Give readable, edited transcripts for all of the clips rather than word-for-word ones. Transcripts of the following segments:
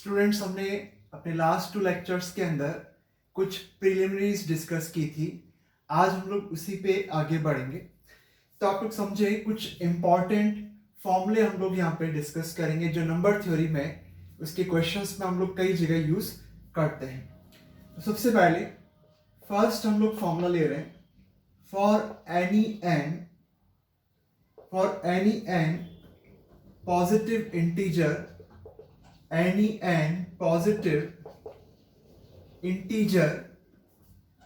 Students, हमने अपने last 2 lectures के अंदर कुछ प्रिलिमिनरीज डिस्कस की थी। आज हम लोग उसी पे आगे बढ़ेंगे। तो आप लोग समझे कुछ इंपॉर्टेंट फॉर्मूले हम लोग यहाँ पे डिस्कस करेंगे जो नंबर थ्योरी में उसके क्वेश्चंस में हम लोग कई जगह यूज करते हैं। तो सबसे पहले फर्स्ट हम लोग फॉर्मूला ले रहे हैं for any n positive integer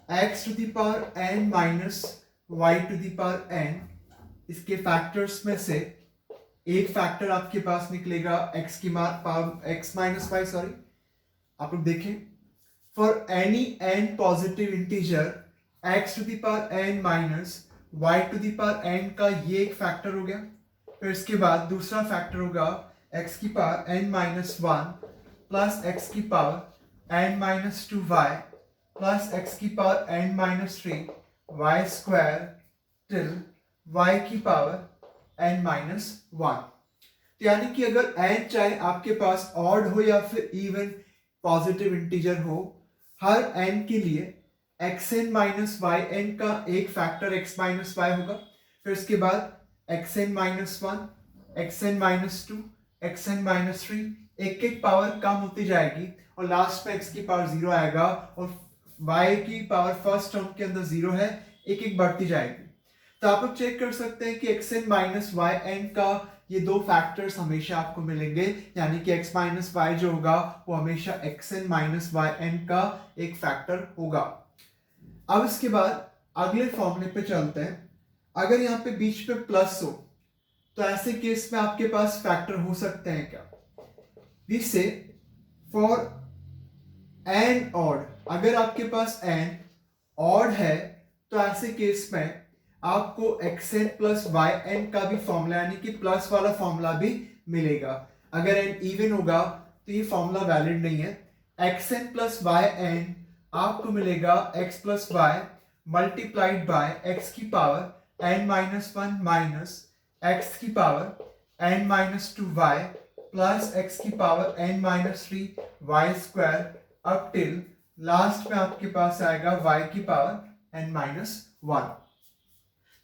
x to the power n minus y to the power n, इसके फैक्टर्स में से एक फैक्टर आपके पास निकलेगा x की power x minus y. Sorry, आप लोग देखें, for any n positive integer x to the power n minus y to the power n का ये एक फैक्टर हो गया। फिर इसके बाद दूसरा फैक्टर होगा x की power n minus one plus x की power n minus two y plus x की power n minus three y square till y की पावर n माइनस वन। यानी कि अगर n चाहे आपके पास ऑड हो या फिर इवन पॉजिटिव इंटीजर हो, हर n के लिए xn माइनस वाई एन का एक फैक्टर x माइनस वाई होगा। फिर इसके बाद xn minus one, xn minus two, xn minus three, एक एक पावर कम होती जाएगी और लास्ट में x की पावर जीरो आएगा और y की पावर फर्स्ट टर्म के अंदर जीरो है, एक एक बढ़ती जाएगी। तो आप लोग चेक कर सकते हैं कि xn माइनस वाई एन का ये दो फैक्टर्स हमेशा आपको मिलेंगे, यानी कि x माइनस वाई जो होगा वो हमेशा xn माइनस वाई एन का एक फैक्टर होगा। अब इसके बाद अगले फॉर्मूले पे चलते हैं। अगर यहाँ पे बीच पे प्लस हो तो ऐसे केस में आपके पास फैक्टर हो सकते हैं क्या? जिससे फॉर एन ऑड, अगर आपके पास एन ऑड है तो ऐसे केस में आपको xn प्लस वाई एन का भी फॉर्मूला यानी कि प्लस वाला फॉर्मूला भी मिलेगा। अगर एन इवन होगा तो ये फॉर्मूला वैलिड नहीं है। xn प्लस वाई एन आपको मिलेगा x plus y multiplied by x की power n minus one minus x की power n minus two y plus x की power n minus three y square up till last में आपके पास आएगा y की पावर n माइनस वन।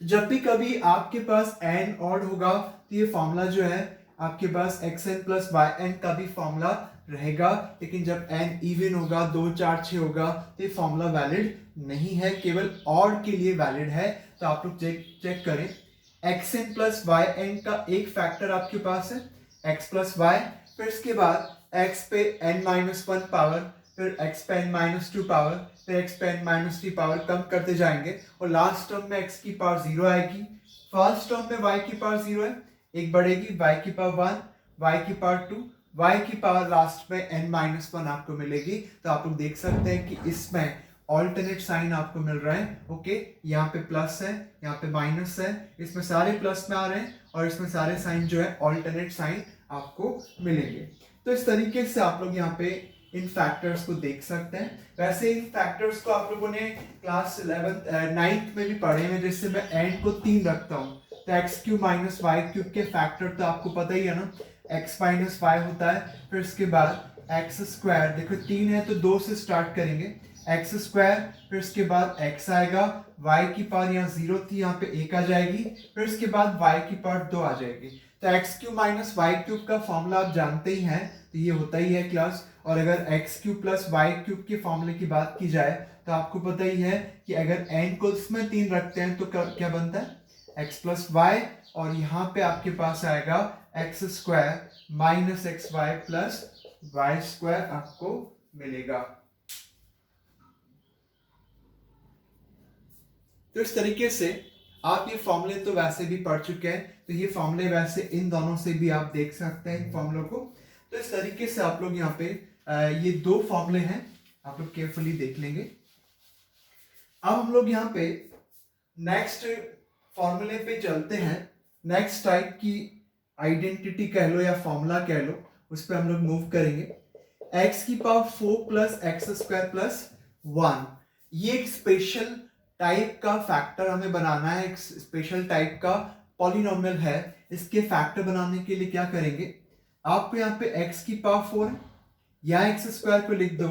जब भी कभी आपके पास n ऑड होगा तो ये फॉर्मूला जो है आपके पास xn प्लस वाई एन का भी फॉर्मूला रहेगा, लेकिन जब n इवन होगा, 2 4 6 होगा तो ये फॉर्मूला वैलिड नहीं है, केवल ऑड के लिए वैलिड है। तो आप लोग चेक करें, xn प्लस वाई एन का एक फैक्टर आपके पास है x प्लस वाई, फिर इसके बाद x पे n माइनस वन पावर, फिर x पे n माइनस टू पावर, फिर x पे n माइनस थ्री पावर कम करते जाएंगे और लास्ट टर्म में x की पावर जीरो आएगी। फर्स्ट टर्म में y की पावर जीरो है, एक बढ़ेगी y की पावर वन, y की पावर टू, y की पावर लास्ट में n माइनस वन आपको मिलेगी। तो आप लोग देख सकते हैं कि इसमें ऑल्टरनेट साइन आपको मिल रहा है। ओके, यहाँ पे प्लस है, यहाँ पे माइनस है, इसमें सारे प्लस में आ रहे हैं और इसमें सारे साइन जो है ऑल्टरनेट साइन आपको मिलेंगे। तो इस तरीके से आप लोग यहाँ पे इन फैक्टर्स को देख सकते हैं। वैसे इन फैक्टर्स को आप लोगों ने क्लास 9th में भी पढ़े हैं, जिससे मैं n को 3 रखता हूँ। तो x cube minus y cube के फैक्टर तो आपको पता ही है ना, x माइनस वाई होता है, फिर इसके बाद एक्स स्क्वायर, देखो 3 है तो 2 से स्टार्ट करेंगे, एक्स स्क्वायर, फिर इसके बाद x आएगा, y की पावर यहाँ 0 थी, यहाँ पे 1 आ जाएगी, फिर इसके बाद y की पावर 2 आ जाएगी। तो x cube minus y cube का फॉर्मूला आप जानते ही हैं, तो ये होता ही है क्लास। और अगर x cube plus y cube के फॉर्मूले की बात की जाए तो आपको पता ही है कि अगर n को इसमें 3 रखते हैं तो क्या बनता है x प्लस वाई, और यहाँ पे आपके पास आएगा x square minus x y plus y square आपको मिलेगा। तो इस तरीके से आप ये फॉर्मूले तो वैसे भी पढ़ चुके हैं, तो ये फॉर्मूले वैसे इन दोनों से भी आप देख सकते हैं फॉर्मूलों को। तो इस तरीके से आप लोग यहाँ पे ये दो फॉर्मूले हैं, आप लोग केयरफुली देख लेंगे। अब हम लोग यहाँ पे नेक्स्ट फॉर्मूले पे चलते हैं। नेक्स्ट टाइप की आइडेंटिटी कह लो या फॉर्मूला कह लो, उस पर हम लोग मूव करेंगे। x की power 4 plus x square plus 1, ये एक स्पेशल टाइप का फैक्टर हमें बनाना है, एक स्पेशल टाइप का पॉलिनोमियल है। इसके फैक्टर बनाने के लिए क्या करेंगे, आपको यहाँ पे x की पावर 4 है, या एक्स स्क्वायर को लिख दो,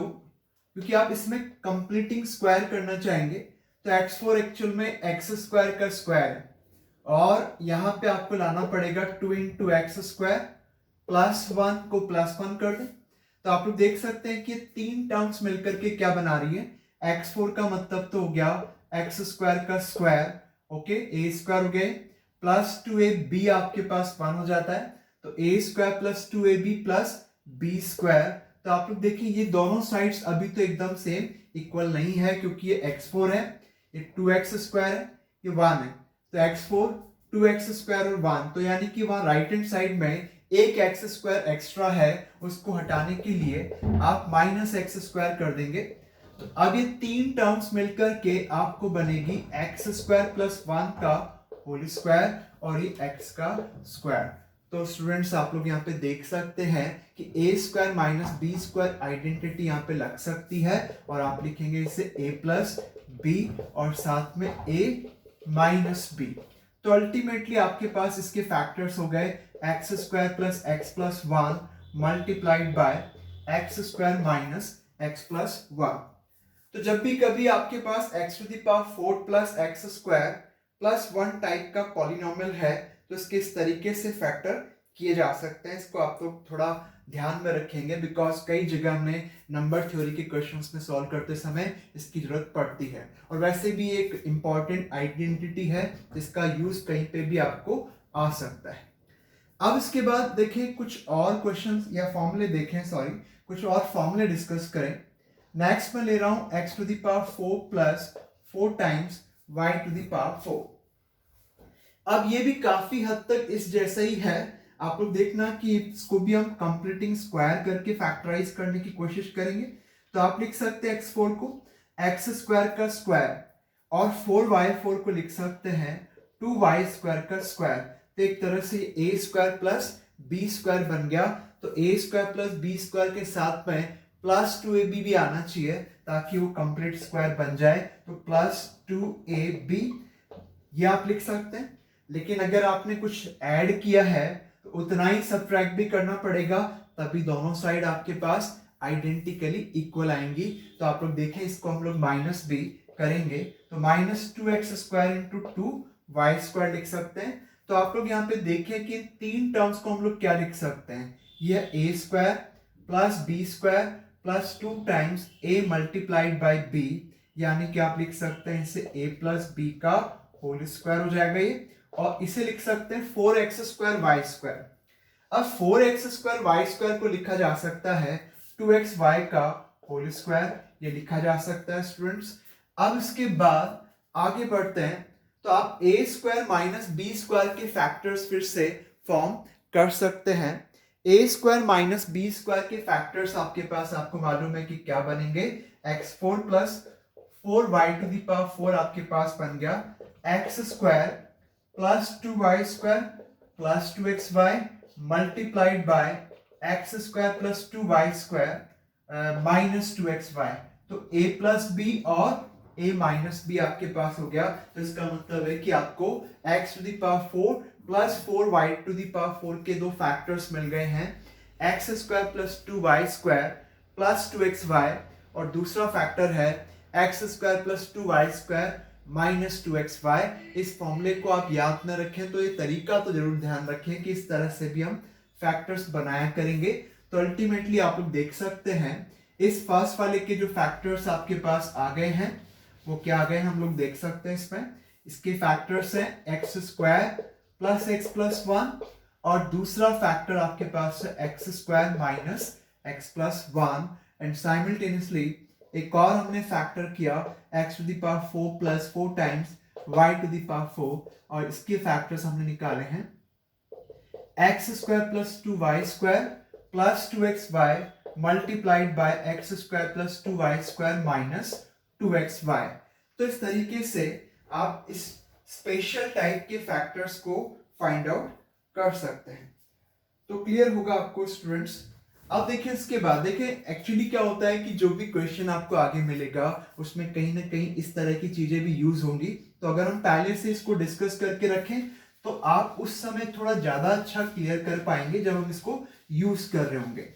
क्योंकि आप इसमें कंप्लीटिंग स्क्वायर करना चाहेंगे। तो x4 एक्चुअल में एक्स स्क्वायर का स्क्वायर है, और यहां पे आपको लाना पड़ेगा 2 इंटू एक्स स्क्वायर, +1 को +1 कर दें। तो आप लोग देख सकते हैं कि तीन टर्म्स मिलकर के क्या बना रही है, x4 का मतलब तो हो गया एक्स स्क्वायर का स्क्वायर, ओके, ए स्क्वायर हो गए, प्लस 2ab आपके पास 1 हो जाता है, तो A square plus 2ab plus B square. तो आप लोग देखिए ये दोनों साइड्स अभी तो एकदम सेम इक्वल नहीं है, क्योंकि ये x4 है, ये 2x स्क्वायर है, ये 1 है। तो x4 2x स्क्वायर और 1, तो यानी कि वहां राइट हैंड साइड में एक एक्स स्क्वायर एक्स्ट्रा है, उसको हटाने के लिए आप माइनस एक्स स्क्वायर कर देंगे। तो अब ये तीन टर्म्स मिलकर के आपको बनेगी एक्स स्क्वायर प्लस 1 का होल स्क्वायर और ये एक्स का स्क्वायर। तो स्टूडेंट्स आप लोग यहाँ पे देख सकते हैं कि a square minus b square identity यहाँ पे लग सकती है, और आप लिखेंगे इसे ए प्लस बी और साथ में ए माइनस बी। तो अल्टीमेटली आपके पास इसके फैक्टर्स हो गए x square plus x plus 1 multiplied by x square minus x plus 1। तो जब भी कभी आपके पास x to the power 4 plus x square plus 1 type का पॉलिनोमियल है, तो इसके इस तरीके से फैक्टर किए जा सकते हैं। इसको आप लोग थोड़ा ध्यान में रखेंगे, बिकॉज कई जगह हमने नंबर थ्योरी के क्वेश्चंस में सॉल्व करते समय इसकी जरूरत पड़ती है, और वैसे भी एक इंपॉर्टेंट आइडेंटिटी है जिसका यूज कहीं पे भी आपको आ सकता है। अब इसके बाद देखें कुछ और क्वेश्चंस या फॉर्मूले देखें, सॉरी कुछ और फॉर्मूले डिस्कस करें। नेक्स्ट मैं ले रहा हूं x to the power 4 plus 4 times y to the power 4। अब ये भी काफी हद तक इस जैसा ही है, आप लोग देखना कि इसको भी हम कंप्लीटिंग स्क्वायर करके फैक्टराइज करने की कोशिश करेंगे। तो आप लिख सकते हैं x4 को एक्स स्क्वायर का स्क्वायर, और 4y4 को लिख सकते हैं 2y स्क्वायर का स्क्वायर। तो एक तरह से ए स्क्वायर प्लस बी स्क्वायर बन गया। तो A square plus B square के साथ में प्लस 2ab भी आना चाहिए ताकि वो कंप्लीट स्क्वायर बन जाए। तो प्लस 2ab ये आप लिख सकते हैं, लेकिन अगर आपने कुछ ऐड किया है तो उतना ही सब्ट्रैक्ट भी करना पड़ेगा, तभी दोनों साइड आपके पास आइडेंटिकली इक्वल आएंगी। तो आप लोग देखें इसको हम लोग माइनस भी करेंगे, तो minus 2x square into 2y square लिख सकते हैं। तो आप लोग यहाँ पे देखें कि तीन टर्म्स को हम लोग क्या लिख सकते हैं, ये a square plus B square plus 2 times a multiplied by b, यानी कि आप लिख सकते हैं इसे a प्लस बी का होल स्क्वायर हो जाएगा ये, और इसे लिख सकते हैं 4x स्क्वायर वाई स्क्वायर। अब 4x स्क्वायर वाई स्क्वायर को लिखा जा सकता है 2xy का होल स्क्वायर, ये लिखा जा सकता है स्टूडेंट्स। अब इसके बाद आगे बढ़ते हैं, तो आप a square minus b square के फैक्टर्स फिर से फॉर्म कर सकते हैं। a square minus b square के फैक्टर्स आपके पास आपको मालूम है कि क्या बनेंगे, x4 plus 4y to the power 4 आपके पास बन गया x square plus 2y square plus 2xy multiplied by x square plus 2y square minus 2xy। तो a प्लस बी और a माइनस बी आपके पास हो गया। तो इसका मतलब है कि आपको x to the power 4 plus 4y to the power 4 के दो फैक्टर्स मिल गए हैं, x square plus 2y square plus 2xy, और दूसरा फैक्टर है x square plus 2y square minus 2xy। इस फॉर्मूले को आप याद न रखें तो ये तरीका तो जरूर ध्यान रखें कि इस तरह से भी हम फैक्टर्स बनाया करेंगे। तो अल्टीमेटली आप लोग देख सकते हैं इस फर्स्ट वाले के जो फैक्टर्स आपके पास आ गए हैं वो क्या आ गए हम लोग देख सकते हैं। इसमें इसके फैक्टर्स हैं x square plus x plus 1, और दूसरा फैक्टर आपके पास है x square minus x plus 1, and simultaneously एक और हमने फैक्टर किया x to the power 4 plus 4 times y to the power 4, और इसके फैक्टर्स हमने निकाले हैं x square plus 2y square plus 2xy multiplied by x square plus 2y square minus 2xy। तो इस तरीके से आप इस स्पेशल टाइप के फैक्टर्स को फाइंड आउट कर सकते हैं। तो क्लियर होगा आपको स्टूडेंट्स। अब देखिए इसके बाद देखिए एक्चुअली क्या होता है कि जो भी क्वेश्चन आपको आगे मिलेगा उसमें कहीं ना कहीं इस तरह की चीजें भी यूज होंगी। तो अगर हम पहले से इसको डिस्कस करके रखें तो आप उस समय थोड़ा ज्यादा अच्छा क्लियर कर पाएंगे जब हम इसको यूज कर रहे होंगे।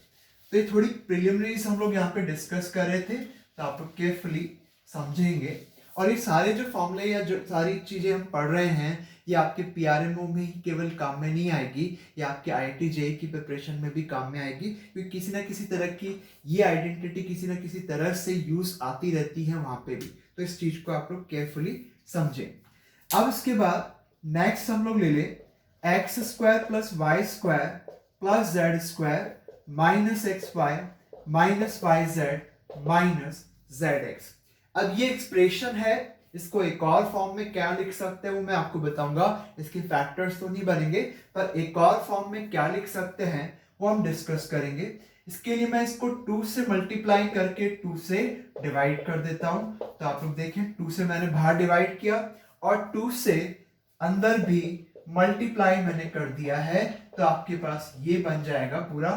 तो ये थोड़ी प्रिलिमिनरीज हम लोग यहाँ पे डिस्कस कर रहे थे, तो आप लोग केयरफुली समझेंगे। और ये सारे जो फॉर्मूले या जो सारी चीजें हम पढ़ रहे हैं, ये आपके पीआरएमओ में ही केवल काम में नहीं आएगी, ये आपके आईआईटी जेईई की प्रिपरेशन में भी काम में आएगी, क्योंकि किसी ना किसी तरह की ये आइडेंटिटी किसी ना किसी तरह से यूज आती रहती है वहां पे भी। तो इस चीज को आप लोग केयरफुली समझें। अब इसके बाद नेक्स्ट हम लोग ले ले x square plus y square plus z square minus x y minus y z minus z x. अब ये एक्सप्रेशन है, इसको एक और फॉर्म में क्या लिख सकते हैं वो मैं आपको बताऊंगा। इसके फैक्टर्स तो नहीं बनेंगे, पर एक और फॉर्म में क्या लिख सकते हैं वो हम डिस्कस करेंगे। इसके लिए मैं इसको 2 से मल्टीप्लाई करके 2 से डिवाइड कर देता हूं। तो आप लोग देखें, 2 से मैंने बाहर डिवाइड किया और 2 से अंदर भी मल्टीप्लाई मैंने कर दिया है, तो आपके पास ये बन जाएगा पूरा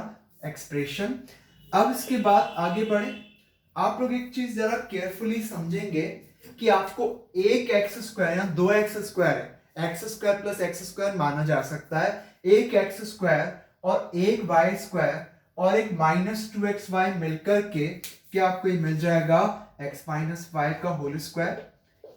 एक्सप्रेशन। अब इसके बाद आगे बढ़े। आप लोग एक चीज जरा केयरफुली समझेंगे कि आपको एक एक्स स्क्वायर या 2x स्क्वायर है, x square plus x square माना जा सकता है, एक एक्स स्क्वायर और एक वाई स्क्वायर और एक माइनस 2xy मिलकर के क्या आपको ये मिल जाएगा x माइनस वाई का होल स्क्वायर,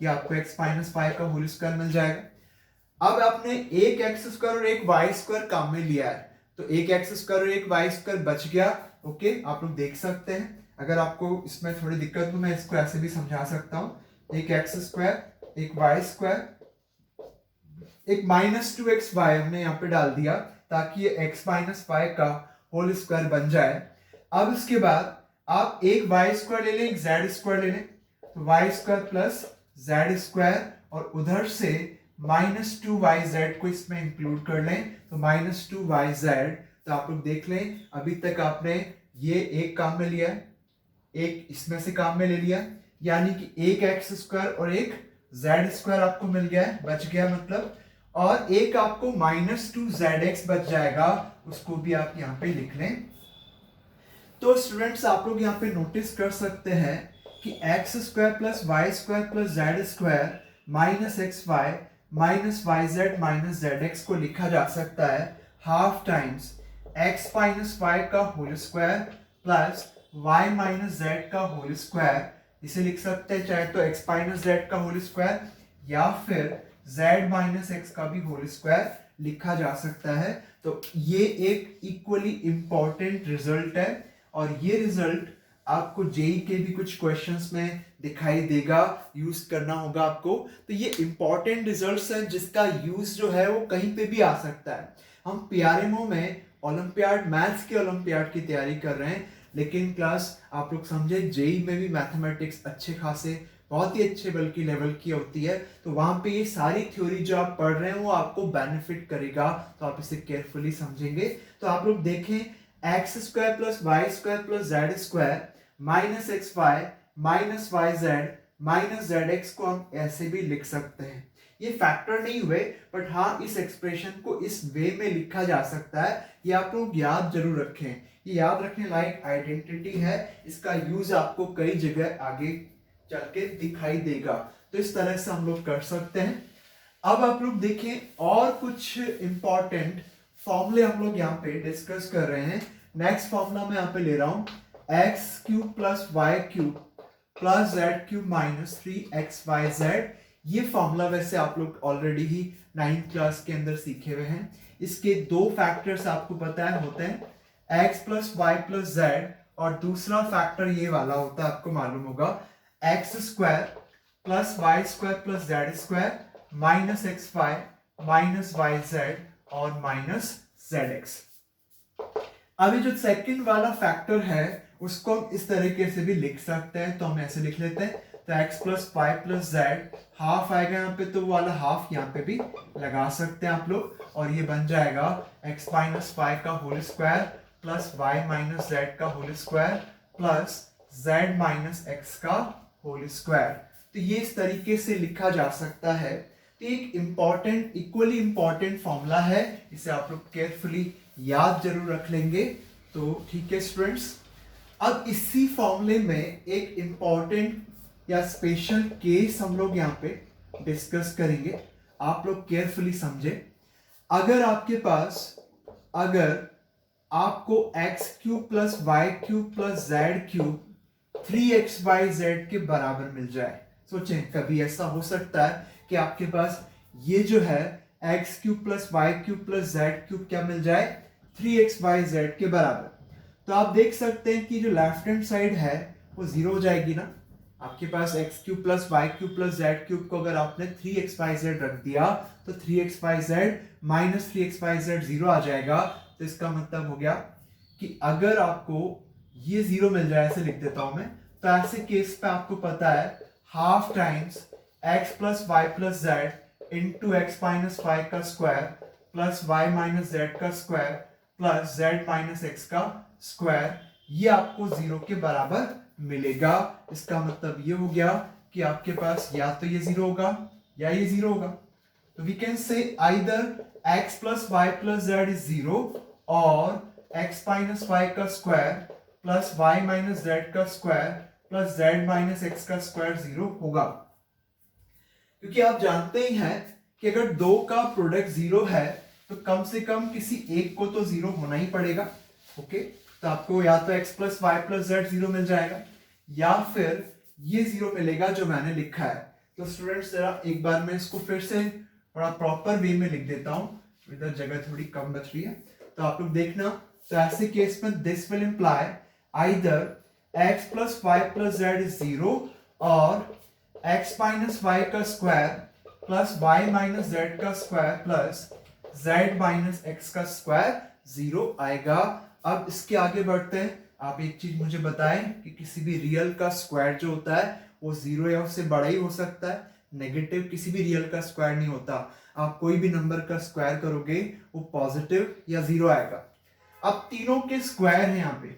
या आपको x माइनस वाई का होल स्क्वायर मिल जाएगा। अब आपने एक एक्स स्क्वायर और एक वाई स्क्वायर काम में लिया है, तो एक एक्स स्क्वायर और एक वाई स्क्वायर बच गया। ओके, आप लोग देख सकते हैं। अगर आपको इसमें थोड़ी दिक्कत हो मैं इसको ऐसे भी समझा सकता हूं, एक एक्स स्क्वायर एक वाई स्क्वायर एक माइनस 2xy हमने यहाँ पे डाल दिया ताकि ये x माइनस वाई का होल स्क्वायर बन जाए। अब इसके बाद आप एक वाई स्क्वायर ले लें, एक जेड स्क्वायर ले लें, तो y square plus z square और उधर से माइनस 2yz को इसमें इंक्लूड कर लें, तो माइनस 2yz। तो आप लोग देख लें, अभी तक आपने ये एक काम में लिया है, एक इसमें से काम में ले लिया, यानी कि एक एक्स स्क्वायर और एक जेड स्क्वायर आपको मिल गया है, बच गया मतलब, और एक आपको माइनस 2zx बच जाएगा, उसको भी आप यहाँ पे लिख लें। तो स्टूडेंट्स आप लोग यहाँ पे नोटिस कर सकते हैं कि x square plus y square plus z square minus x y minus y z minus z x को लिखा जा सकता है half times x minus y का whole square plus y minus z का होल स्क्वायर। इसे लिख सकते हैं चाहे तो x माइनस जेड का होल स्क्वायर या फिर z माइनस एक्स का भी होल स्क्वायर लिखा जा सकता है। तो ये एक इक्वली इंपॉर्टेंट रिजल्ट है, और ये रिजल्ट आपको जेई के भी कुछ क्वेश्चंस में दिखाई देगा, यूज करना होगा आपको। तो ये इंपॉर्टेंट रिजल्ट्स हैं जिसका यूज जो है वो कहीं पे भी आ सकता है। हम पीआरएमओ में ओलंपियाड मैथ्स के ओलंपियाड की तैयारी कर रहे हैं, लेकिन क्लास आप लोग समझे जेई में भी मैथमेटिक्स अच्छे खासे बहुत ही अच्छे बल्कि लेवल की होती है, तो वहां पे ये सारी थ्योरी जो आप पढ़ रहे हैं वो आपको बेनिफिट करेगा, तो आप इसे केयरफुली समझेंगे। तो आप लोग देखें, x square plus y square plus z square minus x y minus y z minus z x को हम ऐसे भी लिख सकते हैं। ये फैक्टर नहीं हुए, बट हाँ इस एक्सप्रेशन को इस वे में लिखा जा सकता है। ये आप लोग याद जरूर रखें, ये याद रखने लायक आइडेंटिटी है, इसका यूज आपको कई जगह आगे चल के दिखाई देगा। तो इस तरह से हम लोग कर सकते हैं। अब आप लोग देखें, और कुछ इंपॉर्टेंट फॉर्मूले हम लोग यहाँ पे डिस्कस कर रहे हैं। नेक्स्ट फॉर्मूला मैं यहाँ पे ले रहा हूं, x cube plus y cube plus z cube minus 3xyz। ये फॉर्मूला वैसे आप लोग ऑलरेडी ही 9th क्लास के अंदर सीखे हुए हैं। इसके दो फैक्टर्स आपको पता है होते हैं, x plus y plus z, और दूसरा फैक्टर ये वाला होता है, आपको मालूम होगा, x square plus y square plus z square minus x y minus y z और माइनस जेड एक्स। अभी जो सेकंड वाला फैक्टर है उसको हम इस तरीके से भी लिख सकते हैं, तो हम ऐसे लिख लेते हैं, तो x plus y plus z half आएगा यहाँ पे, तो वो वाला हाफ यहाँ पे भी लगा सकते हैं आप लोग, और ये बन जाएगा x माइनस वाई का whole square plus y minus z का whole square plus z minus x का होल स्क्वायर। तो ये इस तरीके से लिखा जा सकता है। तो एक इंपॉर्टेंट इक्वली इंपॉर्टेंट फॉर्मूला है, इसे आप लोग केयरफुली याद जरूर रख लेंगे। तो ठीक है स्टूडेंट्स, अब इसी फॉर्मूले में एक इंपॉर्टेंट या स्पेशल केस हम लोग यहाँ पे डिस्कस करेंगे, आप लोग केयरफुली समझे। अगर आपके पास अगर आपको x cube plus y cube plus z cube 3xyz के बराबर मिल जाए। सोचें, कभी ऐसा हो सकता है कि आपके पास ये जो है x cube plus y cube plus z cube क्या मिल जाए, 3xyz के बराबर। तो आप देख सकते हैं कि जो लेफ्ट हैंड साइड है वो जीरो हो जाएगी ना। आपके पास x cube plus y cube plus z cube को अगर आपने 3xyz रख दिया तो 3xyz माइनस 3xyz जीरो आ जाएगा। तो इसका मतलब हो गया कि अगर आपको ये जीरो मिल जाए, ऐसे लिख देता हूं मैं, तो ऐसे केस पे आपको पता है half times x plus y plus z into x minus y का square plus y minus z का square plus z minus x का स्क्वायर, ये आपको जीरो के बराबर मिलेगा। इसका मतलब ये हो गया कि आपके पास या तो ये जीरो होगा या ये जीरो होगा। तो we can say either x plus y plus z is zero और x माइनस वाई का square plus y minus z का square plus z minus x का स्क्वायर जीरो होगा। क्योंकि आप जानते ही हैं कि अगर दो का प्रोडक्ट जीरो है तो कम से कम किसी एक को तो जीरो होना ही पड़ेगा। ओके, तो आपको या तो x plus y plus z zero मिल जाएगा या फिर ये जीरो मिलेगा जो मैंने लिखा है। तो स्टूडेंट्स जरा एक बार मैं इसको फिर से थोड़ा प्रॉपर वे में लिख देता हूं, इधर जगह थोड़ी कम बच रही है। तो आप लोग देखना, तो ऐसे केस में this will imply either x plus y plus z is zero और x माइनस वाई का square plus y minus z का square plus z minus x का स्क्वायर जीरो आएगा। अब इसके आगे बढ़ते हैं। आप एक चीज मुझे बताएं कि किसी भी रियल का स्क्वायर जो होता है वो जीरो या उससे बड़ा ही हो सकता है, नेगेटिव किसी भी रियल का स्क्वायर नहीं होता। आप कोई भी नंबर का स्क्वायर करोगे वो पॉजिटिव या जीरो आएगा। अब तीनों के स्क्वायर हैं यहाँ पे,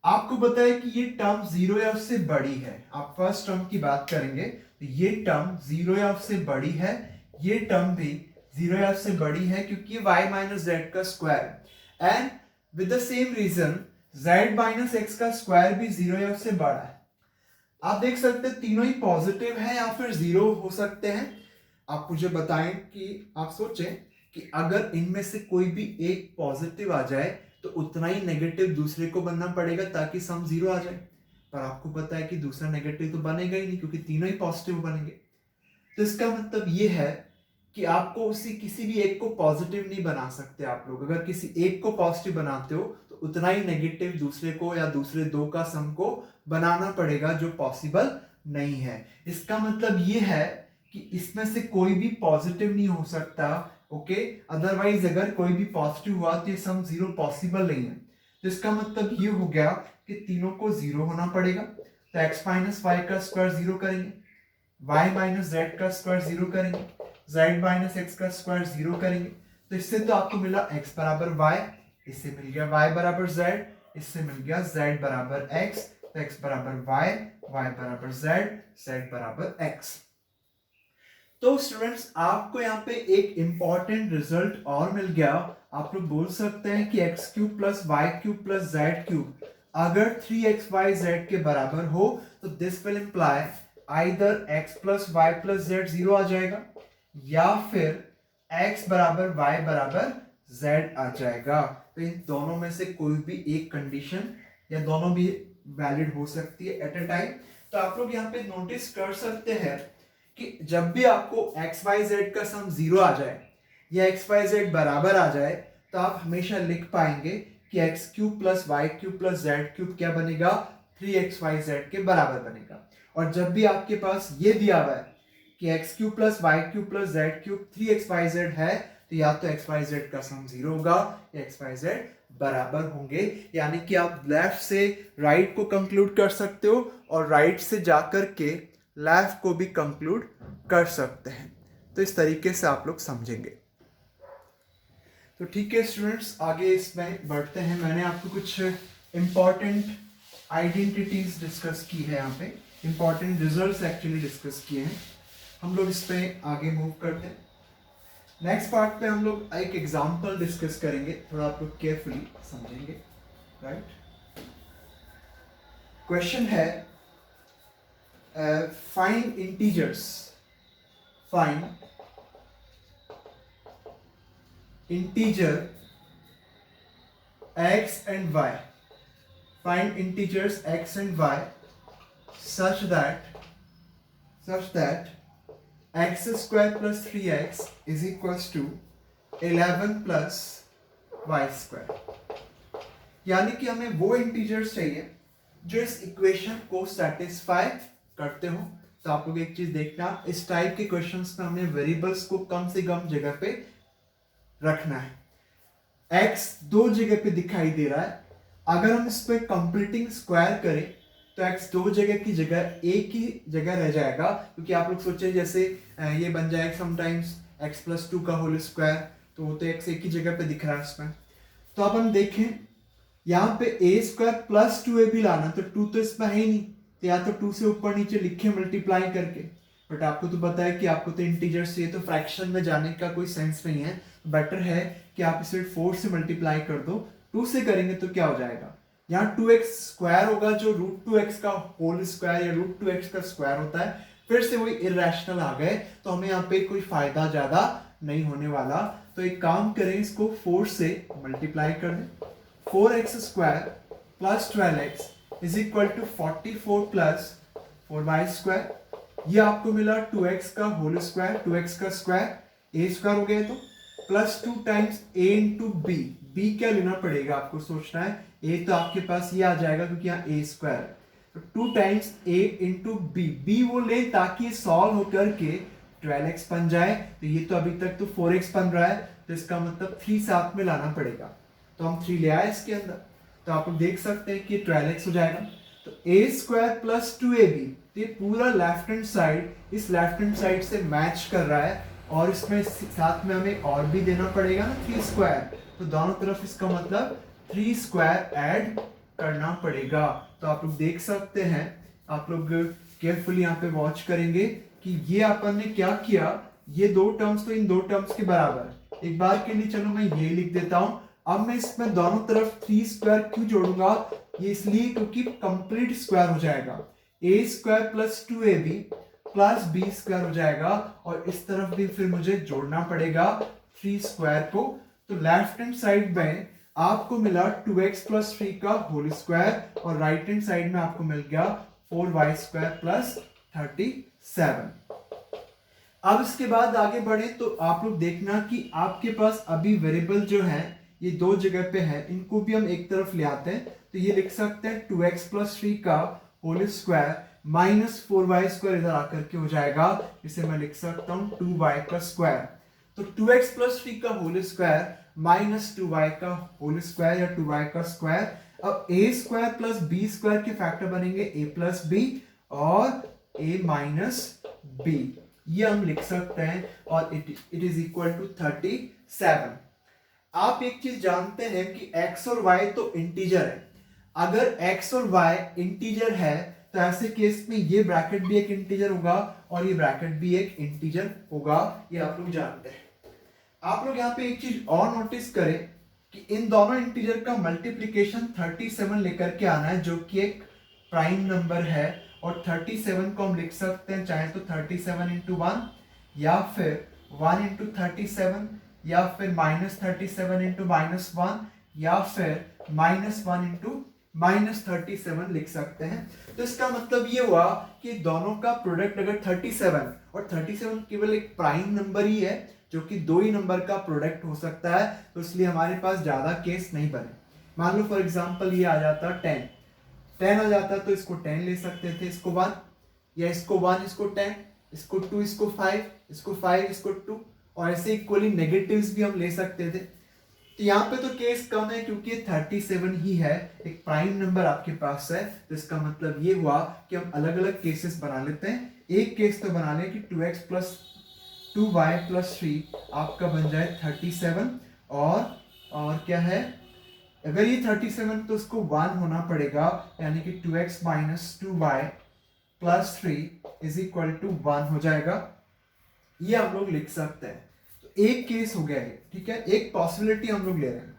आपको पता है कि ये टर्म जीरो या उससे बड़ी है। आप फर्स्ट टर्म की बात करेंगे तो ये टर्म जीरो या उससे बड़ी है, ये टर्म भी जीरो या उससे बड़ी है क्योंकि y माइनस जेड का square and with the same reason z minus x का स्क्वायर भी जीरो या उससे बड़ा है। आप देख सकते हैं तीनों ही पॉजिटिव है या फिर जीरो हो सकते हैं। आप मुझे बताएं कि आप सोचें कि अगर इनमें से कोई भी एक पॉजिटिव आ जाए तो उतना ही नेगेटिव दूसरे को बनना पड़ेगा ताकि सम जीरो आ जाए। पर आपको पता है कि दूसरा नेगेटिव तो बनेगा ही नहीं क्योंकि तीनों ही पॉजिटिव बनेंगे। तो इसका मतलब ये है कि आपको उसी किसी भी एक को पॉजिटिव नहीं बना सकते आप लोग। अगर किसी एक को पॉजिटिव बनाते हो तो उतना ही नेगेटिव दूसरे को या दूसरे दो का सम को बनाना पड़ेगा जो पॉसिबल नहीं है। इसका मतलब ये है कि इसमें से कोई भी पॉजिटिव नहीं हो सकता। ओके, अदरवाइज अगर कोई भी पॉजिटिव हुआ तो ये सम जीरो पॉसिबल नहीं है। तो इसका मतलब ये हो गया कि तीनों को जीरो होना पड़ेगा। तो x माइनस वाई का स्क्वायर जीरो करेंगे, y माइनस जेड का स्क्वायर जीरो करेंगे, z माइनस एक्स का स्क्वायर जीरो करेंगे। तो इससे तो आपको मिला x बराबर y, इससे मिल गया y बराबर z, इससे मिल गया z बराबर x, तो x बराबर y, y बराबर z, z बराबर x। तो स्टूडेंट्स आपको यहाँ पे एक इंपॉर्टेंट रिजल्ट और मिल गया। आप लोग बोल सकते हैं कि x cube plus y cube plus z cube अगर 3xyz के बराबर हो तो this will imply either x plus y plus z zero आ जाएगा या फिर x बराबर y बराबर z आ जाएगा। तो इन दोनों में से कोई भी एक कंडीशन या दोनों भी वैलिड हो सकती है एट अ टाइम। तो आप लोग यहाँ पे नोटिस कर सकते हैं कि जब भी आपको xyz का सम जीरो आ जाए या xyz बराबर आ जाए तो आप हमेशा लिख पाएंगे कि x cube plus y cube plus z cube क्या बनेगा, 3xyz के बराबर बनेगा। और जब भी आपके पास ये दिया हुआ है कि x cube plus y cube plus z cube 3xyz है तो या तो xyz का सम जीरो होगा या xyz बराबर होंगे। यानी कि आप लेफ्ट से राइट को कंक्लूड कर सकते हो और राइट से जाकर के लेफ्ट को भी कंक्लूड कर सकते हैं। तो इस तरीके से आप लोग समझेंगे। तो ठीक है स्टूडेंट्स, आगे इसमें बढ़ते हैं। मैंने आपको कुछ इंपॉर्टेंट आइडेंटिटीज डिस्कस की है, यहाँ पे इंपॉर्टेंट रिजल्ट्स एक्चुअली डिस्कस किए हैं। हम लोग इस पे आगे मूव करते हैं। नेक्स्ट पार्ट पे हम लोग एक एग्जांपल डिस्कस करेंगे, थोड़ा आप लोग केयरफुली समझेंगे। राइट, क्वेश्चन है find integers, find integer x and y. Find integers x and y such that x square plus 3x is equals to 11 plus y square. यानी कि हमें वो इंटीजर्स चाहिए जो इस इक्वेशन को सेटिस्फाई करते हो। तो आप लोग एक चीज देखना, इस टाइप के क्वेश्चंस में हमें वेरिएबल्स को कम से कम जगह पे रखना है। x दो जगह पे दिखाई दे रहा है, अगर हम इस पे कंप्लीटिंग स्क्वायर करें तो x दो जगह की जगह एक ही जगह रह जाएगा, क्योंकि आप लोग सोचे जैसे ये बन जाएगा समटाइम्स x प्लस 2 का होल स्क्वायर, तो वो तो x एक ही जगह पे दिख रहा है इसमें। तो अब हम देखें यहाँ पे a स्क्वायर प्लस 2ab लाना, तो 2 तो इसमें है ही नहीं, तो या तो 2 से ऊपर नीचे लिखे मल्टीप्लाई करके, बट आपको तो पता है कि आपको तो इंटीजर्स चाहिए, तो फ्रैक्शन में जाने का कोई सेंस नहीं है। बेटर है कि आप इसे 4 से मल्टीप्लाई कर दो। 2 से करेंगे तो क्या हो जाएगा, यहाँ 2x स्क्वायर होगा जो √2x का होल स्क्वायर या √2x का स्क्वायर होता है, फिर से वही इरेशनल आ गए, तो हमें यहाँ पे कोई फायदा ज्यादा नहीं होने वाला। तो एक काम करें, इसको 4 से मल्टीप्लाई कर दें। 4x square plus 12x is equal to 44 plus 4y square. ये आपको मिला 2x का होल स्क्वायर, 2x का स्क्वायर a स्क्वायर हो गया, तो plus 2 times a into b. B क्या लेना पड़ेगा आपको सोचना है, a तो आपके पास ये आ जाएगा क्योंकि यहाँ a स्क्वायर है, तो 2 times a into b. B वो ले ताकि सॉल्व होकर के 12x बन जाए, तो ये तो अभी तक तो 4x बन रहा है, तो इसका मतलब 3 साथ में लाना पड़ेगा, तो हम 3 ले आए इसके अंदर। तो आप लोग देख सकते हैं कि 12x हो जाएगा, तो a स्क्वायर प्लस 2ab, ये पूरा लेफ्ट हैंड साइड इस लेफ्ट हैंड साइड से मैच कर रहा है, और इसमें साथ में हमें और भी देना पड़ेगा ना 3 स्क्वायर, तो दोनों तरफ इसका मतलब 3 स्क्वायर ऐड करना पड़ेगा। तो आप लोग देख सकते हैं, आप लोग केयरफुली यहाँ पे वॉच करेंगे कि ये अपन ने क्या किया, ये दो टर्म्स तो इन दो टर्म्स के बराबर। एक बार के लिए चलो मैं ये लिख देता हूं। अब मैं इसमें दोनों तरफ 3 स्क्वायर क्यों जोड़ूंगा, ये इसलिए क्योंकि कंप्लीट स्क्वायर हो जाएगा। a square plus 2ab plus B square हो जाएगा, और इस तरफ भी फिर मुझे जोड़ना पड़ेगा 3 स्क्वायर को। तो लेफ्ट हैंड साइड में आपको मिला 2x प्लस 3 का होल स्क्वायर, और राइट हैंड साइड में आपको मिल गया 4y स्क्वायर प्लस 37। अब इसके बाद आगे बढ़े तो आप लोग देखना कि आपके पास अभी वेरिएबल जो है ये दो जगह पे है, इनको भी हम एक तरफ ले आते हैं। तो ये लिख सकते हैं 2x प्लस 3 का whole square minus 4y square इधर आकर के हो जाएगा, इसे मैं लिख सकता हूं 2y का स्क्वायर। तो 2x प्लस 3 का होल स्क्वायर माइनस 2y का होल स्क्वायर या 2y का स्क्वायर। अब a square plus b square के फैक्टर बनेंगे a प्लस b और a माइनस b, ये हम लिख सकते हैं, और इट इज इक्वल टू 37। आप एक चीज जानते हैं कि x और y तो इंटीजर है। अगर x और y इंटीजर है तो ऐसे केस में ये ब्रैकेट भी एक इंटीजर होगा और ये ब्रैकेट भी एक इंटीजर होगा, ये आप लोग जानते हैं। आप लोग यहाँ पे एक चीज और नोटिस करें कि इन दोनों इंटीजर का मल्टीप्लिकेशन 37 लेकर के आना है, जो कि एक प्राइम नंबर है, और 37 को हम लिख सकते हैं चाहे तो 37 इंटू 1, या फिर 1 इंटू 37, या फिर माइनस 37 इंटू माइनस 1, या फिर माइनस 1 इंटू माइनस 37 लिख सकते हैं। तो इसका मतलब ये हुआ कि दोनों का प्रोडक्ट अगर 37, और 37 केवल एक प्राइम नंबर ही है जो कि दो ही नंबर का प्रोडक्ट हो सकता है, तो इसलिए हमारे पास ज्यादा केस नहीं बने। मान लो फॉर एग्जांपल ये आ जाता 10 आ जाता, तो इसको 10 ले सकते थे, इसको 1, या इसको 1 इसको 10, इसको 2 इसको 5, इसको 5 इसको 2, और ऐसे इक्वली नेगेटिव्स भी हम ले सकते थे। तो यहाँ पे तो केस कम है क्योंकि 37 ही है, एक प्राइम नंबर आपके पास है, तो इसका मतलब ये हुआ कि हम अलग अलग केसेस बना लेते हैं। एक केस तो बना लें कि 2x प्लस 2y प्लस 3 आपका बन जाए 37, और क्या है, अगर ये 37 तो उसको 1 होना पड़ेगा, यानी कि 2x minus 2y plus 3 is equal to 1 हो जाएगा, ये हम लोग लिख सकते हैं। तो एक केस हो गया है, ठीक है, एक पॉसिबिलिटी हम लोग ले रहे हैं।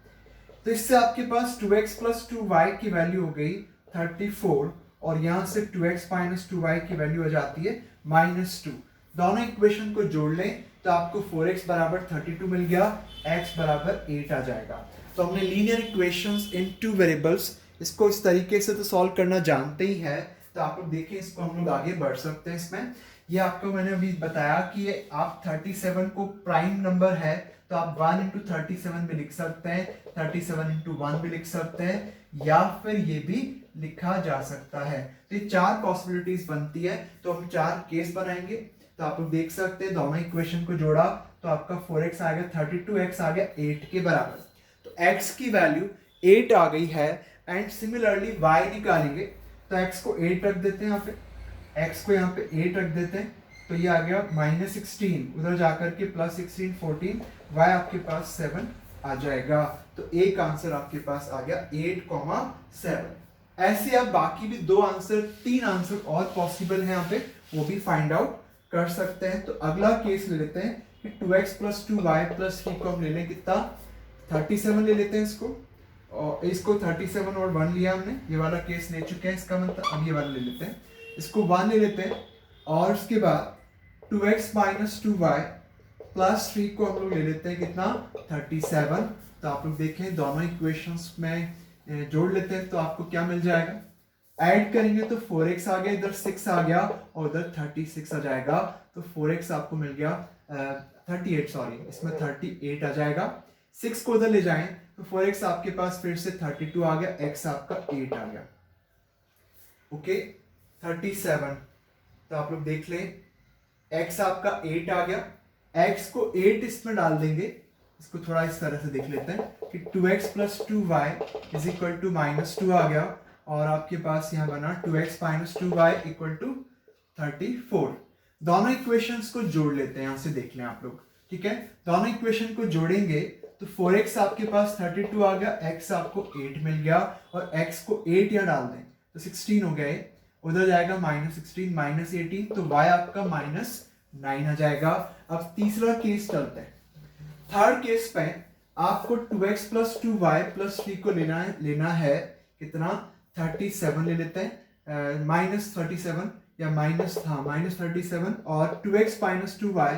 तो इससे आपके पास 2x प्लस 2y की वैल्यू हो गई 34, और यहां से 2x माइनस 2y की वैल्यू आ जाती है -2। दोनों इक्वेशन को जोड़ लें तो आपको 4x बराबर 32 मिल गया, x बराबर 8 आ जाएगा। तो हमने लीनियर इक्वेशंस इन टू वेरिएबल्स, इसको इस तरीके से तो सॉल्व करना जानते ही है। तो आप लोग देखें, इसको हम लोग आगे बढ़ सकते हैं इसमें। ये आपको मैंने अभी बताया कि आप 37 को प्राइम नंबर है तो आप 1 इंटू 37 भी लिख सकते हैं, 37 इंटू 1 भी लिख सकते हैं, या फिर ये भी लिखा जा सकता है। तो ये 4 पॉसिबिलिटीज बनती है। तो हम 4 केस बनाएंगे। तो आप लोग देख सकते हैं दोनों इक्वेशन को जोड़ा तो आपका 4x आ गया, 32x आ गया 8 के बराबर। तो x की वैल्यू 8 आ गई है एंड सिमिलरली y निकालेंगे। तो x को 8 रख देते हैं यहाँ पे, x को यहाँ पे 8 रख देते हैं, तो ये आ गया -16, उधर जाकर के +16 14, y आपके पास 7 आ जाएगा। तो एक आंसर आपके पास आ गया 8,7। ऐसे आप बाकी भी 2 आंसर 3 आंसर और पॉसिबल है यहाँ पे, वो भी फाइंड आउट कर सकते हैं। तो अगला केस ले लेते हैं कि 2x + 2y + 3 को हम ले लें कितना, 37 ले लेते हैं इसको, और इसको 37 और 1 लिया हमने, ये वाला केस ले चुके हैं। इसका मतलब अब ये वाला ले लेते हैं, इसको 1 ले लेते हैं, और उसके बाद 2x - 2y + 3 को हम लोग ले लेते हैं कितना, 37। तो आप लोग देखें दोनों इक्वेशंस में जोड़ लेते हैं तो आपको क्या मिल जाएगा, ऐड करेंगे तो 4x आ गया, इधर 6 आ गया और उधर 36 आ जाएगा। तो 4x आपको मिल गया 38, सॉरी इसमें 38 आ जाएगा। 6 को उधर ले जाएं तो 4x आपके पास फिर से 32 आ गया, x आपका 8 आ गया। ओके 37, तो आप लोग देख लें x आपका 8 आ गया, x को 8 इसमें डाल देंगे, इसको थोड़ा इस तरह से देख लेते हैं कि 2x + 2y = -2 आ गया, और आपके पास यहाँ बना 2x - 2y = 34। दोनों इक्वेशंस को जोड़ लेते हैं, यहां से देख लें आप लोग, ठीक है। दोनों इक्वेशन को जोड़ेंगे तो 4x आपके पास 32 आ गया, x आपको 8 मिल गया, और x को 8 यहाँ डाल दें तो 16 हो गया, उधर जाएगा -16 -18, तो y आपका -9 आ जाएगा। अब तीसरा केस चलते हैं। थर्ड केस पे आपको 2x + 2y + 3 को लेना है कितना, 37 ले लेते हैं, -37 या -37, और 2x - 2y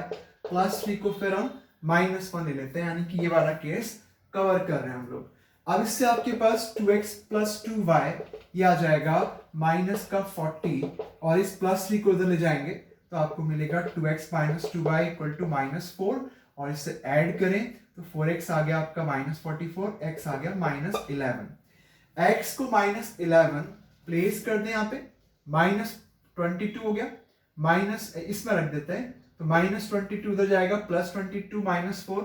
+ 3 को फिर हम -1 ले लेते हैं, यानी कि ये वाला केस कवर कर रहे हैं हम लोग। अब इससे आपके पास 2x + 2y ये आ जाएगा -40, और इस +3 को उधर ले जाएंगे तो आपको मिलेगा 2x - 2y = -4, और इससे ऐड करें तो 4x आ गया आपका -44, x आ गया -11। x को -11 प्लेस कर दें यहाँ पे, -22 हो गया, माइनस इसमें रख देते हैं तो -22 उधर जाएगा, +22 -4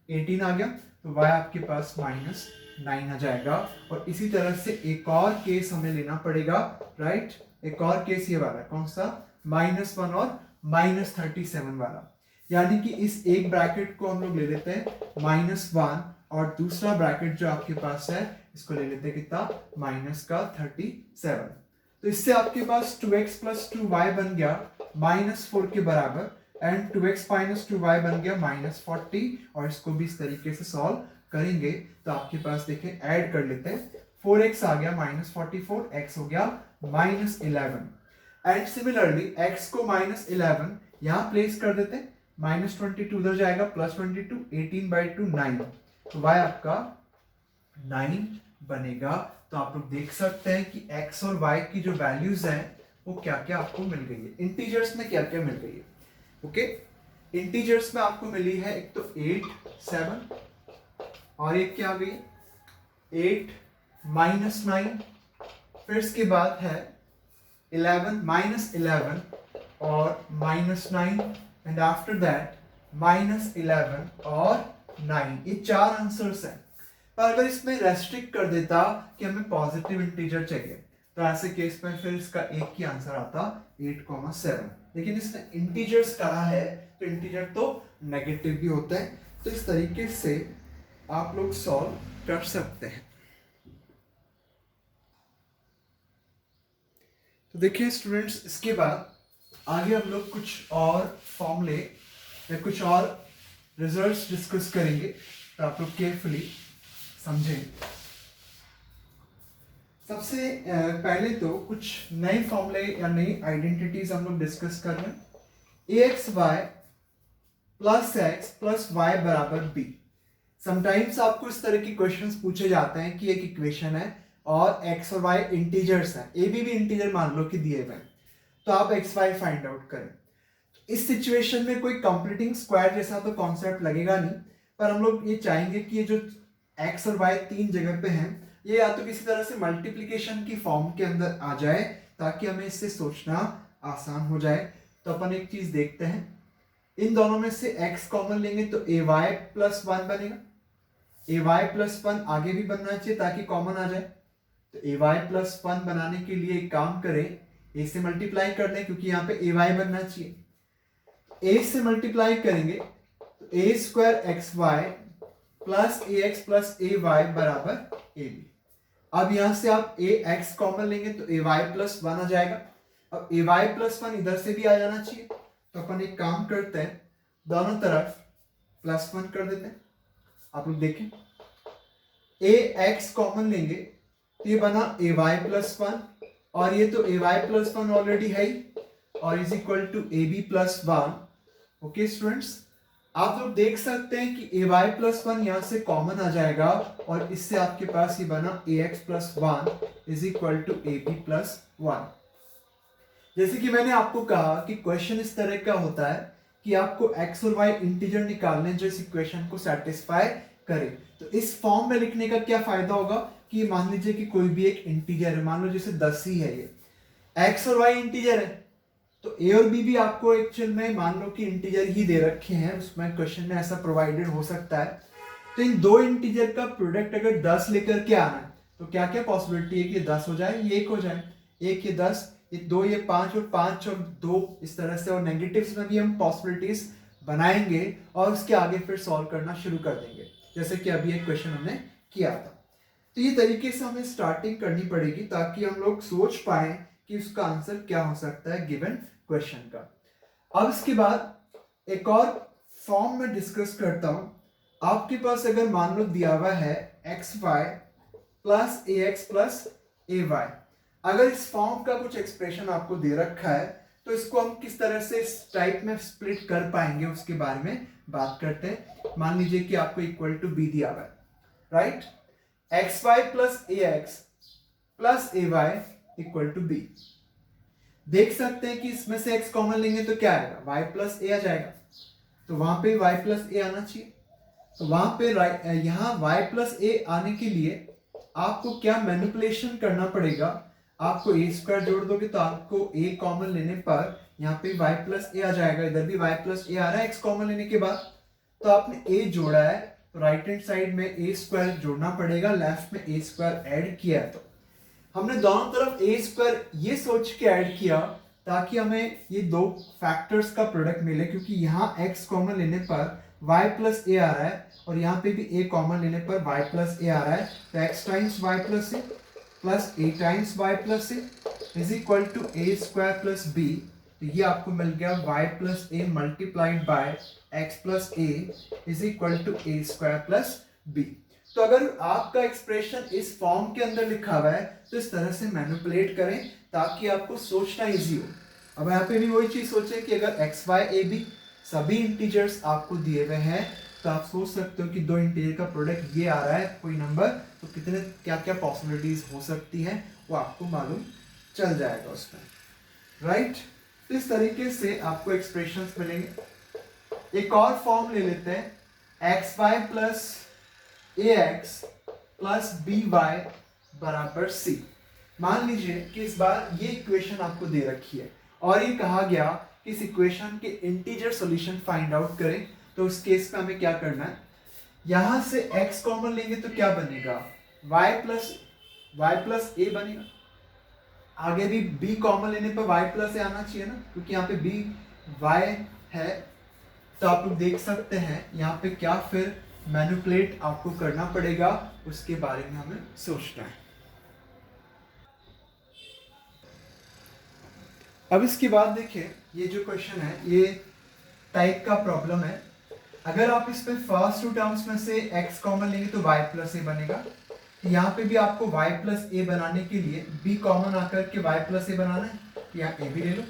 18 आ गया, तो y आपके पास -9 आ जाएगा। और इसी तरह से एक और केस हमें लेना पड़ेगा, राइट। एक और केस ये वाला, कौन सा, -1 और -37 वाला, यानी कि इस एक ब्रैकेट को हम लोग ले लेते हैं -1, और दूसरा ब्रैकेट जो आपके पास है इसको ले लेते हैं कितना, -37। तो इससे आपके पास 2x + 2y बन गया -4 के बराबर, एंड 2x - 2y बन गया -40, और इसको भी इस तरीके से सॉल्व करेंगे तो आपके पास देखें, ऐड कर लेते हैं, 4x आ गया -44, x हो गया -11, एंड सिमिलरली x को -11 यहां प्लेस कर देते हैं, -22 उधर जाएगा, +22 18/2 9, तो y आपका 9 बनेगा। तो आप लोग देख सकते हैं कि x और y की जो वैल्यूज हैं वो क्या क्या आपको मिल गई है, इंटीजर्स में क्या क्या मिल गई है। ओके, इंटीजर्स में आपको मिली है एक तो 8 7, और एक क्या आ गई 8 -9, फिर इसके बाद है 11 -11 और -9, एंड आफ्टर दैट -11 और 9। ये 4 आंसर्स हैं। पर अगर इसमें रेस्ट्रिक्ट कर देता कि हमें पॉजिटिव इंटीजर चाहिए तो ऐसे केस में फिर इसका एक ही आंसर आता 8,7, लेकिन इसने इंटीजर्स कहा है तो इंटीजर तो नेगेटिव भी होता है। तो इस तरीके से आप लोग सॉल्व कर सकते हैं। तो देखिए स्टूडेंट्स, इसके बाद आगे हम लोग कुछ और फॉर्मूले या कुछ और रिजल्ट्स डिस्कस करेंगे, तो आप लोग केयरफुली समझें। सबसे पहले तो कुछ नए फॉर्मूले या नई आइडेंटिटीज हम लोग डिस्कस कर रहे हैं। ax y + x + y = b। Sometimes आपको इस तरह के क्वेश्चंस पूछे जाते हैं कि एक इक्वेशन है और x और y इंटीजर्स हैं, ए बी इंटीजर मान लो कि दिए हुए हैं, तो आप एक्स वाई फाइंड आउट करें। इस सिचुएशन में कोई कंप्लीटिंग स्क्वायर जैसा तो कॉन्सेप्ट लगेगा नहीं, पर हम लोग ये चाहेंगे कि ये जो x और y तीन जगह पे हैं ये या तो किसी तरह से मल्टीप्लिकेशन की फॉर्म के अंदर आ जाए ताकि हमें इससे सोचना आसान हो जाए। तो अपन एक चीज देखते हैं, इन दोनों में से x कॉमन लेंगे तो ए वाई प्लस वन बनेगा, ए वाई प्लस वन आगे भी बनना चाहिए ताकि कॉमन आ जाए। तो ए वाई प्लस वन बनाने के लिए एक काम करें, ए से मल्टीप्लाई कर दें क्योंकि यहाँ पे ए वाई बनना चाहिए। ए से मल्टीप्लाई करेंगे तो A square x y plus a x plus a Y बराबर ए बी। अब यहां से आप ए एक्स कॉमन लेंगे तो ए वाई प्लस वन आ जाएगा। अब ए वाई प्लस वन इधर से भी आ जाना चाहिए, तो अपन एक काम करते हैं, दोनों तरफ प्लस वन कर देते हैं। आप लोग देखें, ए एक्स कॉमन लेंगे तो ये बना ए वाई प्लस वन, और ये तो a y plus one already है ही, और is equal to a b plus one. Okay students, आप लोग देख सकते हैं कि ए वाई प्लस वन यहां से कॉमन आ जाएगा और इससे आपके पास ये बना a x plus one is equal to a b plus one. जैसे कि मैंने आपको कहा कि क्वेश्चन इस तरह का होता है कि आपको x और y इंटीजर निकालने जो इस इक्वेशन को सेटिस्फाई करे। तो इस फॉर्म में लिखने का क्या फायदा होगा कि मान लीजिए कि कोई भी एक इंटीजर है, मान लो जैसे 10 ही है, ये x और y इंटीजर है, तो a और b भी आपको एक्चुअल में मान लो कि इंटीजर ही दे रखे हैं, उसमें क्वेश्चन में ऐसा प्रोवाइडेड हो सकता है। तो इन दो इंटीजर का प्रोडक्ट अगर 10 लेकर के आना है तो क्या क्या पॉसिबिलिटी है कि 10 हो जाए, ये 1 हो जाए, 1 ये 10, ये 2 ये 5 और 5 और 2 इस तरह से, और नेगेटिव्स में भी हम पॉसिबिलिटीज बनाएंगे और उसके आगे फिर सॉल्व करना शुरू कर देंगे, जैसे कि अभी एक क्वेश्चन हमने किया था। तो ये तरीके से हमें स्टार्टिंग करनी पड़ेगी ताकि हम लोग सोच पाए कि उसका आंसर क्या हो सकता है गिवन क्वेश्चन का। अब इसके बाद एक और फॉर्म में डिस्कस करता हूं। आपके पास अगर मान लो दिया हुआ है x y plus a x plus a Y, अगर इस फॉर्म का कुछ एक्सप्रेशन आपको दे रखा है तो इसको हम किस तरह से इस टाइप में स्प्लिट कर पाएंगे उसके बारे में बात करते हैं। मान लीजिए कि आपको इक्वल टू बी दिया हुआ है, right, x y plus a x plus a y equal to b. देख सकते हैं कि इसमें से x कॉमन लेंगे तो क्या आएगा, y प्लस ए आ जाएगा, तो वहां पे y प्लस ए आना चाहिए। तो वहां पे यहाँ y प्लस ए आने के लिए आपको क्या मैनिपुलेशन करना पड़ेगा, आपको ए स्क्वायर जोड़ दोगे तो आपको a कॉमन लेने पर यहाँ पे y प्लस ए आ जाएगा, इधर भी y प्लस ए आ रहा है x कॉमन लेने के बाद। तो आपने a जोड़ा है तो राइट हैंड साइड में a स्क्वायर जोड़ना पड़ेगा, लेफ्ट में a स्क्वायर ऐड किया है। तो हमने दोनों तरफ a स्क्वायर ये सोच के ऐड किया ताकि हमें ये दो फैक्टर्स का प्रोडक्ट मिले, क्योंकि यहाँ x कॉमन लेने पर y प्लस ए आ रहा है और यहाँ पे भी a कॉमन लेने पर y प्लस ए आ रहा है। तो x times y plus a plus a times y plus a is equal to a square plus b। तो ये आपको मिल गया y plus a multiplied by x plus a is equal to a square plus b। तो अगर आपका expression इस form के अंदर लिखा हुआ है तो इस तरह से मैनिपुलेट करें ताकि आपको सोचना इजी हो। अब यहाँ पे भी वही चीज सोचें कि अगर एक्स वाई ए बी सभी इंटीजर्स आपको दिए हुए हैं तो आप सोच सकते हो कि दो इंटीजर का प्रोडक्ट ये आ रहा है कोई नंबर, तो कितने क्या क्या पॉसिबिलिटीज हो सकती हैं वो आपको मालूम चल जाएगा उसमें, राइट। तो इस तरीके से आपको एक्सप्रेशंस मिलेंगे। एक और फॉर्म ले लेते हैं, x y plus a x plus B Y बराबर सी। मान लीजिए कि इस बार ये इक्वेशन आपको दे रखी है और ये कहा गया कि इस इक्वेशन के इंटीजर सॉल्यूशन फाइंड आउट करें। तो उस केस में हमें क्या करना है, यहां से x कॉमन लेंगे तो क्या बनेगा, y प्लस ए बनेगा। आगे भी b कॉमन लेने पर y प्लस ए आना चाहिए ना, क्योंकि यहाँ पे b y है। तो आप लोग देख सकते हैं यहाँ पे क्या फिर मैनिपुलेट आपको करना पड़ेगा, उसके बारे में हमें सोचना है। अब इसके बाद देखिए ये जो क्वेश्चन है ये टाइप का प्रॉब्लम है। अगर आप इसमें फर्स्ट टू टर्म्स में से x कॉमन लेंगे तो y प्लस ए बनेगा। यहाँ पे भी आपको y प्लस ए बनाने के लिए b कॉमन आकर के y प्लस ए बनाना है, यहाँ a भी ले लो।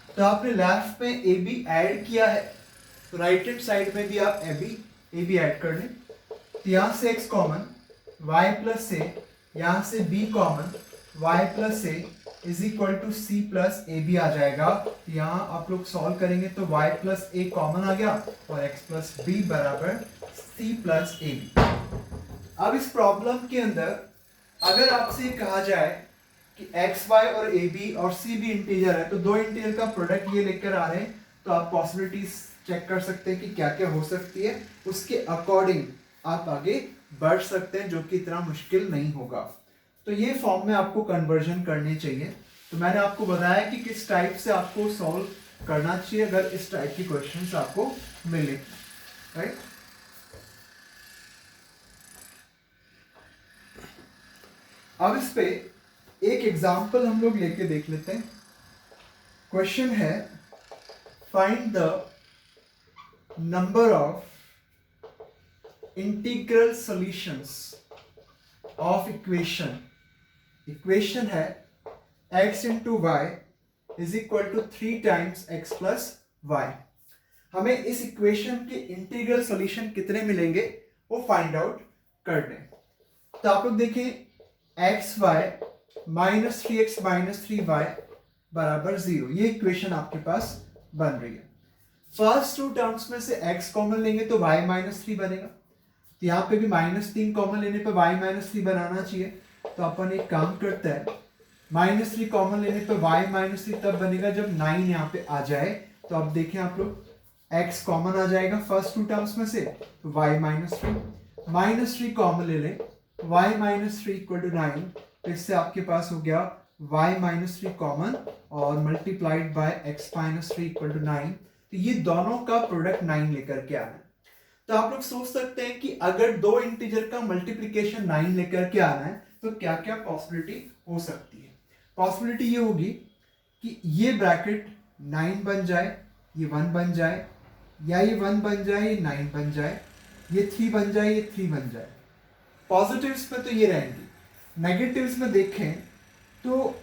तो आपने लेफ्ट में a b ऐड किया है तो राइट हैंड साइड में भी आप a b ऐड कर लें। तो यहाँ से x common, y plus a, यहाँ से b common, y plus a is equal to c plus a b आ जाएगा। तो यहाँ आप लोग सॉल्व करेंगे तो y प्लस ए कॉमन आ गया और x प्लस बी बराबर सी प्लस ए बी। अब इस प्रॉब्लम के अंदर अगर आपसे कहा जाए कि x, y और a, b और c भी इंटीजर है, तो दो इंटीजर का प्रोडक्ट ये लेकर आ रहे हैं, तो आप पॉसिबिलिटीज चेक कर सकते हैं कि क्या क्या हो सकती है, उसके अकॉर्डिंग आप आगे बढ़ सकते हैं, जो कि इतना मुश्किल नहीं होगा। तो ये फॉर्म में आपको कन्वर्जन करनी चाहिए। तो मैंने आपको बताया कि किस टाइप से आपको सॉल्व करना चाहिए अगर इस टाइप की क्वेश्चंस आपको मिले, राइट। अब इस पे एक एग्जांपल हम लोग लेके देख लेते हैं। क्वेश्चन है find the number of integral solutions of equation है x into y is equal to 3 times x plus y. हमें इस इक्वेशन के इंटीग्रल सॉल्यूशन कितने मिलेंगे वो फाइंड आउट कर लें। तो आप लोग देखें x y minus 3x minus 3y बराबर 0, ये इक्वेशन आपके पास बन रही है। फर्स्ट टू टर्म्स में से x कॉमन लेंगे तो y माइनस 3 बनेगा। तो यहाँ पे भी -3 कॉमन लेने पर y माइनस 3 बनाना चाहिए। तो अपन एक काम करते हैं, -3 कॉमन लेने पर y माइनस 3 तब बनेगा जब 9 यहाँ पे आ जाए। तो अब देखें आप लोग x कॉमन आ जाएगा फर्स्ट टू टर्म्स में से, तो y -3 कॉमन ले लें, y -3 इक्वल टू 9, तो इससे आपके पास हो गया y -3 कॉमन और multiplied by x -3 equal to 9। तो ये दोनों का प्रोडक्ट 9 लेकर के आना है। तो आप लोग सोच सकते हैं कि अगर दो इंटीजर का मल्टीप्लिकेशन 9 लेकर के आना है तो क्या क्या पॉसिबिलिटी हो सकती है। पॉसिबिलिटी ये होगी कि ये ब्रैकेट 9 बन जाए, ये 1 बन जाए, या ये 1 बन जाए, ये 9 बन जाए, ये 3 बन जाए, ये 3 बन जाए। पॉजिटिव्स में तो ये रहेंगी। नेगेटिव्स में देखें तो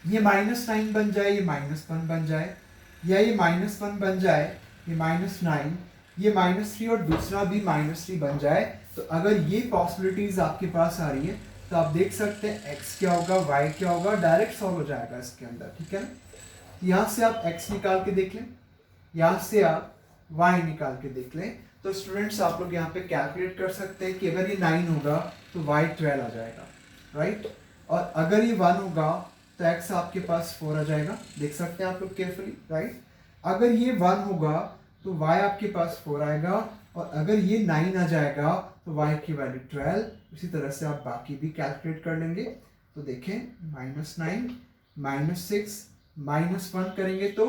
ये -9 बन जाए, ये -1 बन जाए, या ये -1 बन जाए, ये -9, ये -3 और दूसरा भी -3 बन जाए। तो अगर ये पॉसिबिलिटीज आपके पास आ रही है तो आप देख सकते हैं x क्या होगा, y क्या होगा, डायरेक्ट सॉल्व हो जाएगा इसके अंदर, ठीक है ना। यहाँ से आप x निकाल के देख लें, यहाँ से आप y निकाल के देख लें। तो स्टूडेंट्स आप लोग यहाँ पे कैलकुलेट कर सकते हैं कि अगर ये 9 होगा तो y 12 आ जाएगा, राइट। और अगर ये 1 होगा तो x आपके पास 4 आ जाएगा, देख सकते हैं आप लोग केयरफुली, राइट। अगर ये 1 होगा तो y आपके पास 4 आएगा, और अगर ये 9 आ जाएगा तो y की वैल्यू 12। इसी तरह से आप बाकी भी कैलकुलेट कर लेंगे। तो देखें -9 -6 -1 करेंगे तो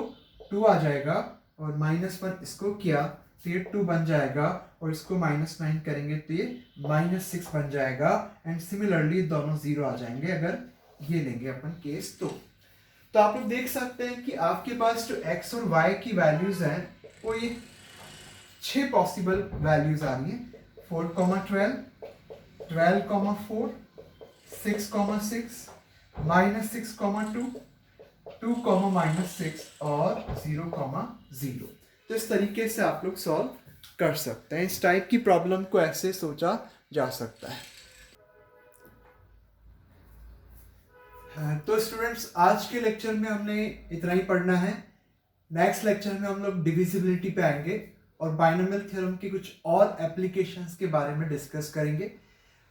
2 आ जाएगा, और -1 इसको किया तो ये 2 बन जाएगा, और इसको -9 करेंगे तो ये -6 बन जाएगा। एंड सिमिलरली दोनों 0 आ जाएंगे अगर ये लेंगे अपन केस तो आप लोग देख सकते हैं कि आपके पास जो x और y की वैल्यूज हैं वो ये 6 पॉसिबल वैल्यूज आ रही हैं, 4, 12, 12, 4, 6, 6, -6, 2, 2, -6 और 0, 0। तो इस तरीके से आप लोग सॉल्व कर सकते हैं। इस टाइप की प्रॉब्लम को ऐसे सोचा जा सकता है। तो स्टूडेंट्स आज के लेक्चर में हमने इतना ही पढ़ना है। नेक्स्ट लेक्चर में हम लोग डिविजिबिलिटी पे आएंगे और बाइनोमियल थ्योरम की कुछ और एप्लीकेशंस के बारे में डिस्कस करेंगे।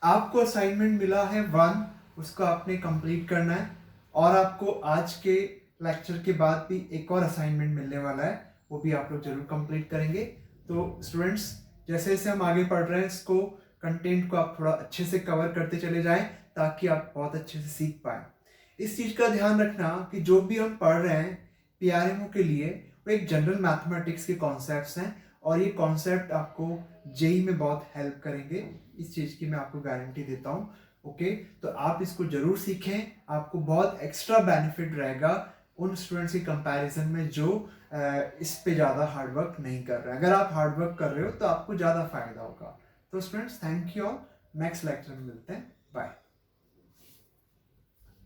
आपको असाइनमेंट मिला है 1, उसको आपने कंप्लीट करना है, और आपको आज के लेक्चर के बाद भी एक और असाइनमेंट मिलने वाला है, वो भी आप लोग जरूर कंप्लीट करेंगे। तो स्टूडेंट्स जैसे जैसे हम आगे पढ़ रहे हैं इसको कंटेंट को आप थोड़ा अच्छे से कवर करते चले जाएं ताकि आप बहुत अच्छे से सीख पाएं। इस चीज़ का ध्यान रखना कि जो भी हम पढ़ रहे हैं PRMO के लिए वो एक जनरल मैथमेटिक्स के कॉन्सेप्ट्स हैं, और ये कॉन्सेप्ट आपको जेई में बहुत हेल्प करेंगे, इस चीज़ की मैं आपको गारंटी देता हूँ। ओके, तो आप इसको जरूर सीखें, आपको बहुत एक्स्ट्रा बेनिफिट रहेगा उन स्टूडेंट्स के कंपैरिजन में जो इस पे ज़्यादा हार्डवर्क नहीं कर रहे हैं। अगर आप हार्डवर्क कर रहे हो तो आपको ज़्यादा फायदा होगा। तो students thank you all, next lecture में मिलते हैं, बाय।